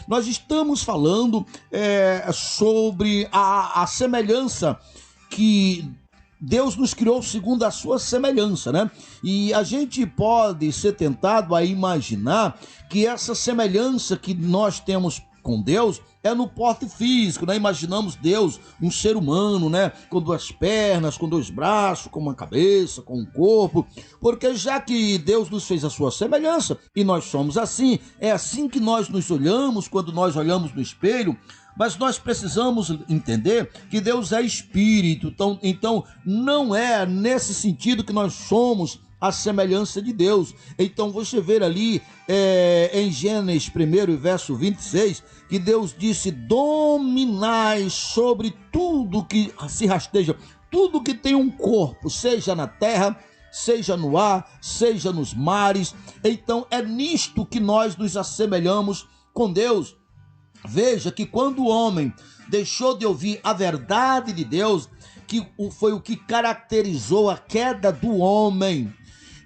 Nós estamos falando sobre a semelhança que Deus nos criou segundo a sua semelhança, né? E a gente pode ser tentado a imaginar que essa semelhança que nós temos com Deus é no porte físico, né? Imaginamos Deus, um ser humano, né? Com duas pernas, com dois braços, com uma cabeça, com um corpo, porque já que Deus nos fez a sua semelhança e nós somos assim, é assim que nós nos olhamos quando nós olhamos no espelho. Mas nós precisamos entender que Deus é espírito, então não é nesse sentido que nós somos a semelhança de Deus. Então você vê ali em Gênesis 1, verso 26, que Deus disse: dominai sobre tudo que se rasteja, tudo que tem um corpo, seja na terra, seja no ar, seja nos mares. Então é nisto que nós nos assemelhamos com Deus. Veja que quando o homem deixou de ouvir a verdade de Deus, que foi o que caracterizou a queda do homem.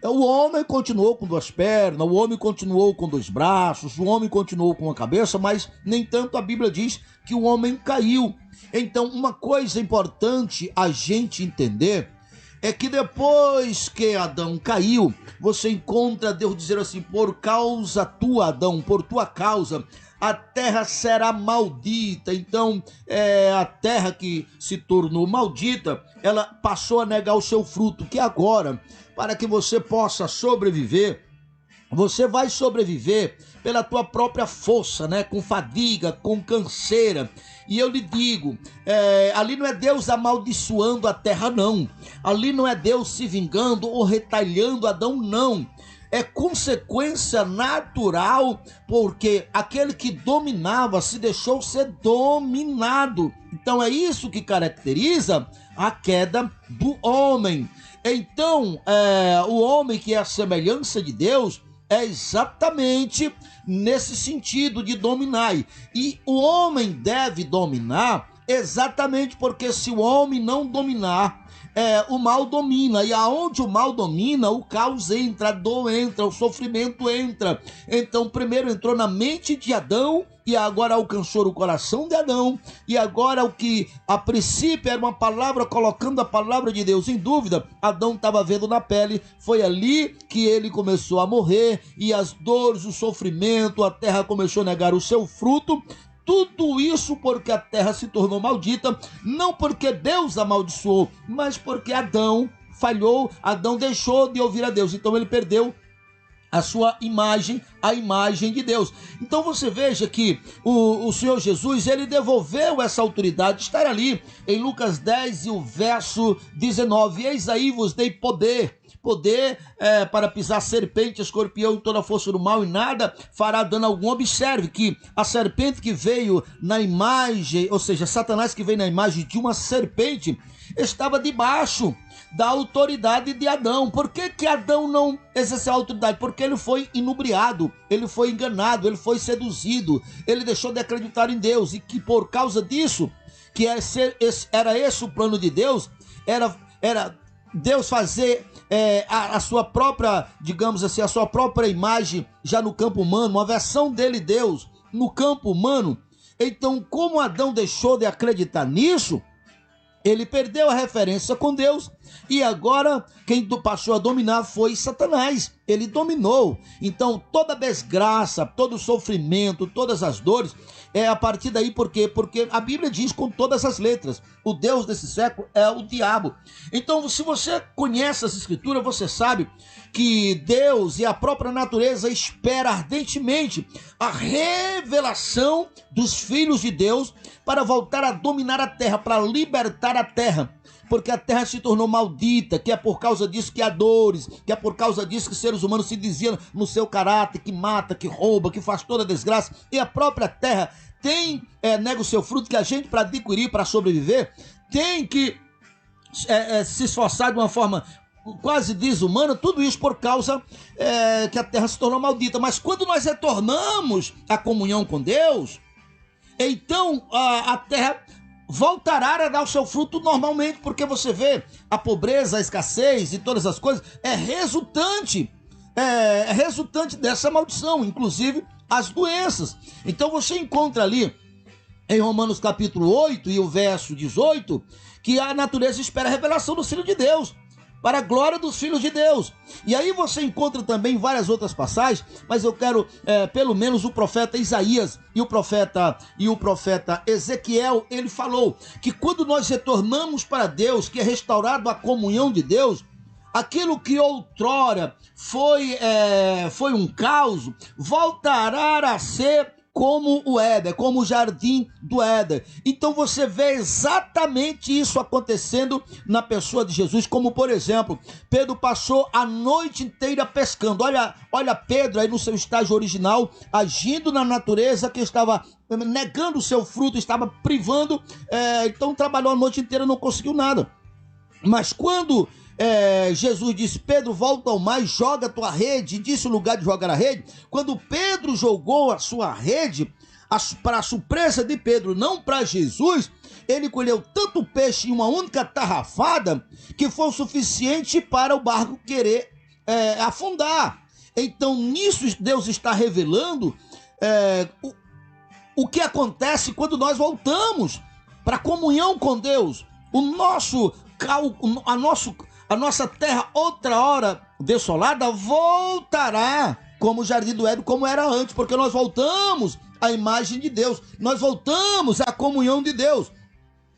O homem continuou com duas pernas, o homem continuou com dois braços, o homem continuou com a cabeça, mas nem tanto a Bíblia diz que o homem caiu. Então, uma coisa importante a gente entender é que depois que Adão caiu, você encontra Deus dizer assim: por causa tua, Adão, por tua causa, a terra será maldita. Então, a terra que se tornou maldita, ela passou a negar o seu fruto, que agora, para que você possa sobreviver, você vai sobreviver pela tua própria força, né? Com fadiga, com canseira. E eu lhe digo, ali não é Deus amaldiçoando a terra, não. Ali não é Deus se vingando ou retalhando Adão, não. É consequência natural, porque aquele que dominava se deixou ser dominado. Então é isso que caracteriza a queda do homem. Então, o homem que é a semelhança de Deus é exatamente nesse sentido de dominar. E o homem deve dominar exatamente porque se o homem não dominar, o mal domina, e aonde o mal domina, o caos entra, a dor entra, o sofrimento entra. Então primeiro entrou na mente de Adão e agora alcançou o coração de Adão, e agora o que a princípio era uma palavra, colocando a palavra de Deus em dúvida, Adão estava vendo na pele. Foi ali que ele começou a morrer, e as dores, o sofrimento, a terra começou a negar o seu fruto. Tudo isso porque a terra se tornou maldita, não porque Deus amaldiçoou, mas porque Adão falhou, Adão deixou de ouvir a Deus, então ele perdeu a sua imagem, a imagem de Deus. Então você veja que o Senhor Jesus, ele devolveu essa autoridade, estar ali em Lucas 10 e o verso 19, eis aí vos dei poder para pisar serpente, escorpião e toda a força do mal, e nada fará dano algum. Observe que a serpente que veio na imagem, ou seja, Satanás que veio na imagem de uma serpente, estava debaixo da autoridade de Adão. Por que Adão não exerceu a autoridade? Porque ele foi inebriado, ele foi enganado, ele foi seduzido, ele deixou de acreditar em Deus, e que por causa disso, que era esse o plano de Deus, era Deus fazer a sua própria, digamos assim, a sua própria imagem já no campo humano, uma versão dele, Deus, no campo humano. Então, como Adão deixou de acreditar nisso, ele perdeu a referência com Deus, e agora quem passou a dominar foi Satanás. Ele dominou. Então toda desgraça, todo sofrimento, todas as dores, a partir daí. Por quê? Porque a Bíblia diz com todas as letras, o Deus desse século é o diabo. Então, se você conhece essa escritura, você sabe que Deus e a própria natureza espera ardentemente a revelação dos filhos de Deus para voltar a dominar a terra, para libertar a terra. Porque a terra se tornou maldita, que é por causa disso que há dores, que é por causa disso que seres humanos se desviam no seu caráter, que mata, que rouba, que faz toda a desgraça. E a própria terra nega o seu fruto, que a gente, para adquirir, para sobreviver, tem que se esforçar de uma forma quase desumana. Tudo isso por causa que a terra se tornou maldita. Mas quando nós retornamos à comunhão com Deus, então a terra voltará a dar o seu fruto normalmente, porque você vê a pobreza, a escassez e todas as coisas é resultante dessa maldição. Inclusive as doenças. Então você encontra ali em Romanos capítulo 8 e o verso 18, que a natureza espera a revelação do Filho de Deus, para a glória dos filhos de Deus. E aí você encontra também várias outras passagens, mas eu quero pelo menos o profeta Isaías e o profeta Ezequiel, ele falou que quando nós retornamos para Deus, que é restaurado a comunhão de Deus, aquilo que outrora foi um caos, voltará a ser como o Éden, como o jardim do Éden. Então você vê exatamente isso acontecendo na pessoa de Jesus, como por exemplo, Pedro passou a noite inteira pescando. Olha Pedro aí no seu estágio original, agindo na natureza que estava negando o seu fruto, estava privando, então trabalhou a noite inteira, não conseguiu nada. Mas quando Jesus disse: Pedro, volta ao mar, joga a tua rede, disse o lugar de jogar a rede. Quando Pedro jogou a sua rede, para a surpresa de Pedro, não para Jesus, ele colheu tanto peixe em uma única tarrafada que foi o suficiente para o barco querer afundar. Então nisso Deus está revelando o que acontece quando nós voltamos para a comunhão com Deus. A nossa terra, outra hora desolada, voltará como o jardim do Éden, como era antes, porque nós voltamos à imagem de Deus, nós voltamos à comunhão de Deus.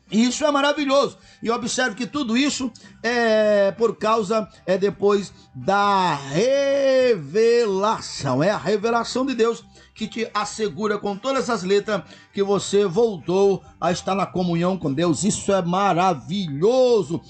E isso é maravilhoso. E observe que tudo isso é por causa, depois da revelação. É a revelação de Deus que te assegura com todas as letras que você voltou a estar na comunhão com Deus. Isso é maravilhoso.